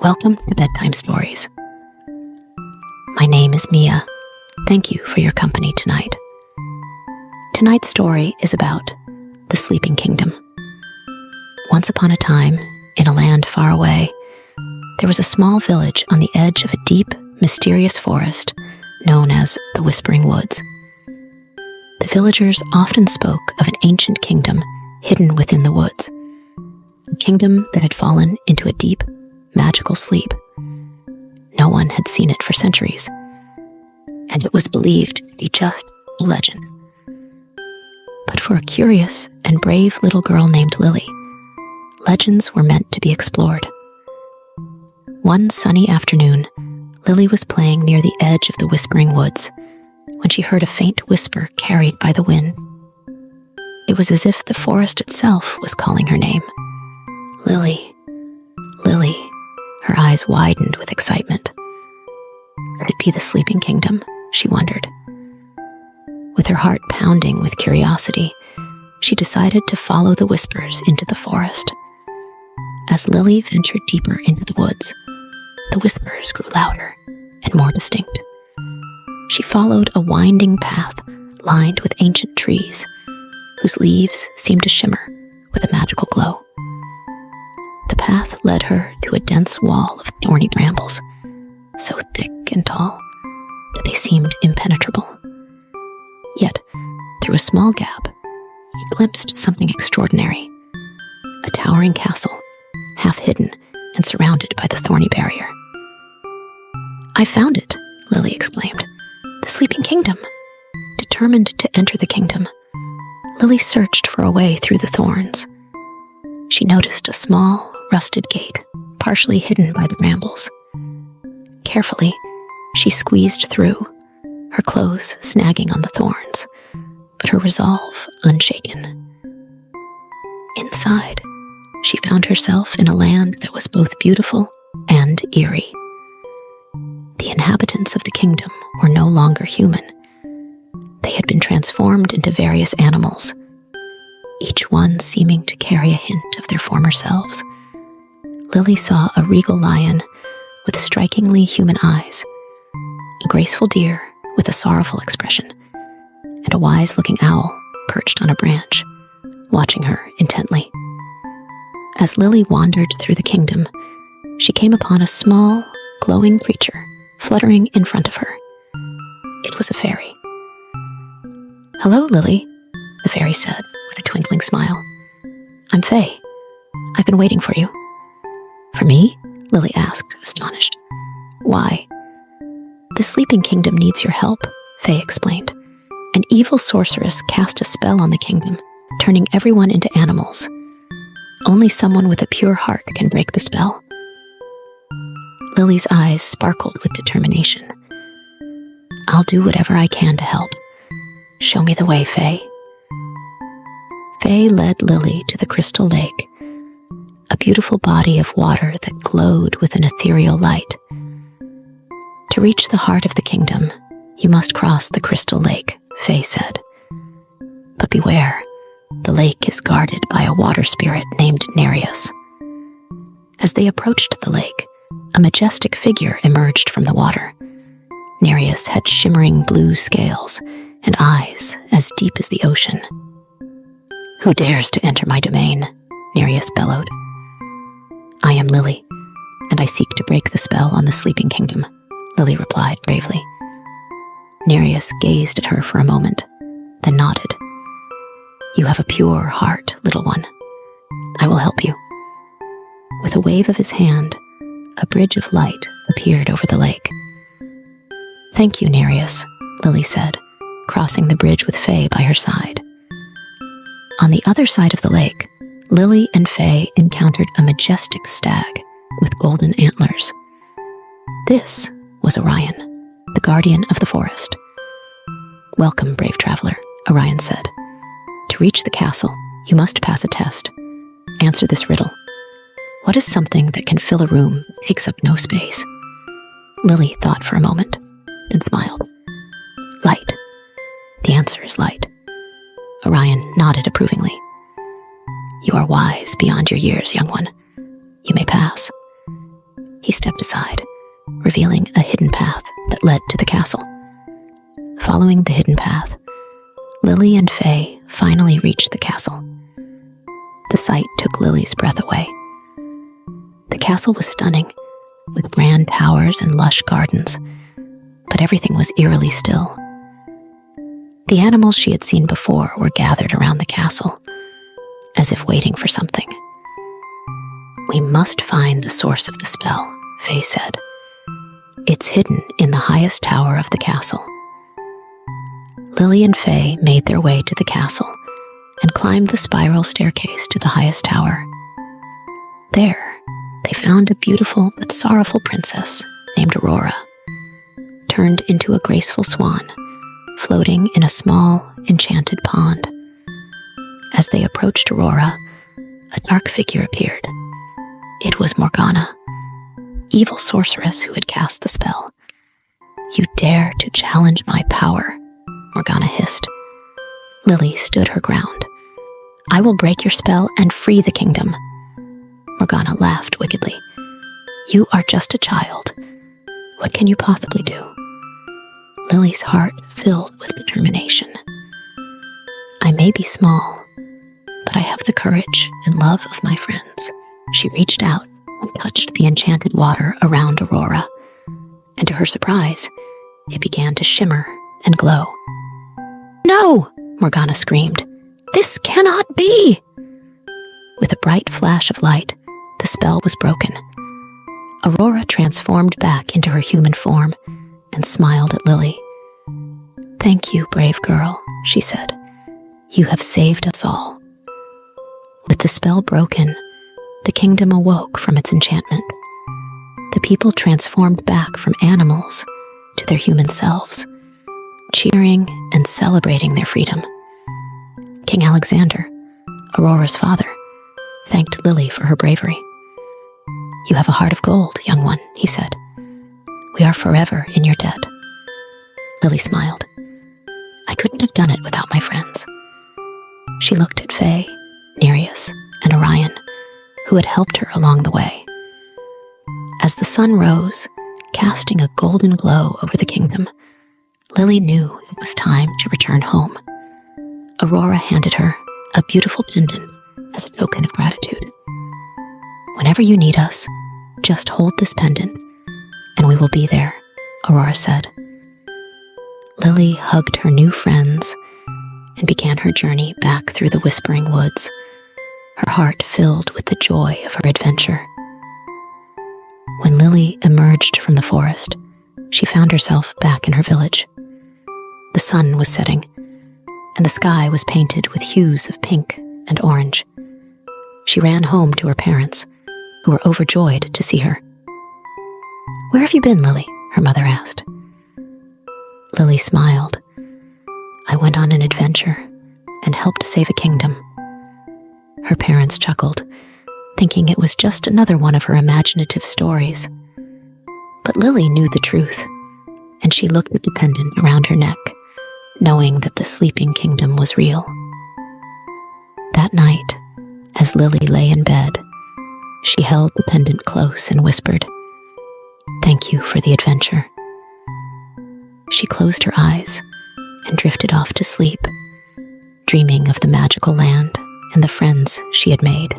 Welcome to Bedtime Stories. My name is Mia. Thank you for your company tonight. Tonight's story is about the Sleeping Kingdom. Once upon a time, in a land far away, there was a small village on the edge of a deep, mysterious forest known as the Whispering Woods. The villagers often spoke of an ancient kingdom hidden within the woods, a kingdom that had fallen into a deep, magical sleep. No one had seen it for centuries, and it was believed to be just a legend. But for a curious and brave little girl named Lily, legends were meant to be explored. One sunny afternoon, Lily was playing near the edge of the Whispering Woods when she heard a faint whisper carried by the wind. It was as if the forest itself was calling her name. Lily, Lily. Her eyes widened with excitement. Could it be the Sleeping Kingdom? She wondered. With her heart pounding with curiosity, she decided to follow the whispers into the forest. As Lily ventured deeper into the woods, the whispers grew louder and more distinct. She followed a winding path lined with ancient trees, whose leaves seemed to shimmer with a magical glow. The path led her to a dense wall of thorny brambles, so thick and tall that they seemed impenetrable. Yet, through a small gap, she glimpsed something extraordinary: a towering castle, half hidden and surrounded by the thorny barrier. "I found it," Lily exclaimed. "The Sleeping Kingdom." Determined to enter the kingdom, Lily searched for a way through the thorns. She noticed a small, rusted gate, partially hidden by the brambles. Carefully, she squeezed through, her clothes snagging on the thorns, but her resolve unshaken. Inside, she found herself in a land that was both beautiful and eerie. The inhabitants of the kingdom were no longer human. They had been transformed into various animals, each one seeming to carry a hint of their former selves. Lily saw a regal lion with strikingly human eyes, a graceful deer with a sorrowful expression, and a wise-looking owl perched on a branch, watching her intently. As Lily wandered through the kingdom, she came upon a small, glowing creature fluttering in front of her. It was a fairy. "Hello, Lily," the fairy said with a twinkling smile. "I'm Faye. I've been waiting for you." "For me?" Lily asked, astonished. "Why?" "The Sleeping Kingdom needs your help," Faye explained. "An evil sorceress cast a spell on the kingdom, turning everyone into animals. Only someone with a pure heart can break the spell." Lily's eyes sparkled with determination. "I'll do whatever I can to help. Show me the way, Faye." Faye led Lily to the crystal lake, a beautiful body of water that glowed with an ethereal light. "To reach the heart of the kingdom, you must cross the crystal lake," Faye said. "But beware, the lake is guarded by a water spirit named Nereus." As they approached the lake, a majestic figure emerged from the water. Nereus had shimmering blue scales and eyes as deep as the ocean. "Who dares to enter my domain?" Nereus bellowed. "I am Lily, and I seek to break the spell on the Sleeping Kingdom," Lily replied bravely. Nereus gazed at her for a moment, then nodded. "You have a pure heart, little one. I will help you." With a wave of his hand, a bridge of light appeared over the lake. "Thank you, Nereus," Lily said, crossing the bridge with Faye by her side. On the other side of the lake, Lily and Faye encountered a majestic stag with golden antlers. This was Orion, the guardian of the forest. "Welcome, brave traveler," Orion said. "To reach the castle, you must pass a test. Answer this riddle. What is something that can fill a room that takes up no space?" Lily thought for a moment, then smiled. "Light. The answer is light." Orion nodded approvingly. "You are wise beyond your years, young one. You may pass." He stepped aside, revealing a hidden path that led to the castle. Following the hidden path, Lily and Faye finally reached the castle. The sight took Lily's breath away. The castle was stunning, with grand towers and lush gardens, but everything was eerily still. The animals she had seen before were gathered around the castle, as if waiting for something. "We must find the source of the spell," Faye said. "It's hidden in the highest tower of the castle." Lily and Faye made their way to the castle and climbed the spiral staircase to the highest tower. There, they found a beautiful but sorrowful princess named Aurora, turned into a graceful swan, floating in a small, enchanted pond. As they approached Aurora, a dark figure appeared. It was Morgana, evil sorceress who had cast the spell. "You dare to challenge my power," Morgana hissed. Lily stood her ground. "I will break your spell and free the kingdom." Morgana laughed wickedly. "You are just a child. What can you possibly do?" Lily's heart filled with determination. "I may be small, but I have the courage and love of my friends." She reached out and touched the enchanted water around Aurora, and to her surprise, it began to shimmer and glow. "No!" Morgana screamed. "This cannot be!" With a bright flash of light, the spell was broken. Aurora transformed back into her human form and smiled at Lily. "Thank you, brave girl," she said. "You have saved us all." With the spell broken, the kingdom awoke from its enchantment. The people transformed back from animals to their human selves, cheering and celebrating their freedom. King Alexander, Aurora's father, thanked Lily for her bravery. "You have a heart of gold, young one," he said. "We are forever in your debt." Lily smiled. "I couldn't have done it without my friends." She looked at Faye, Nereus, and Orion, who had helped her along the way. As the sun rose, casting a golden glow over the kingdom, Lily knew it was time to return home. Aurora handed her a beautiful pendant as a token of gratitude. "Whenever you need us, just hold this pendant, and we will be there," Aurora said. Lily hugged her new friends and began her journey back through the whispering woods, her heart filled with the joy of her adventure. When Lily emerged from the forest, she found herself back in her village. The sun was setting, and the sky was painted with hues of pink and orange. She ran home to her parents, who were overjoyed to see her. "Where have you been, Lily?" her mother asked. Lily smiled. "I went on an adventure and helped save a kingdom." Her parents chuckled, thinking it was just another one of her imaginative stories. But Lily knew the truth, and she looked at the pendant around her neck, knowing that the sleeping kingdom was real. That night, as Lily lay in bed, she held the pendant close and whispered, "Thank you for the adventure." She closed her eyes and drifted off to sleep, dreaming of the magical land and the friends she had made.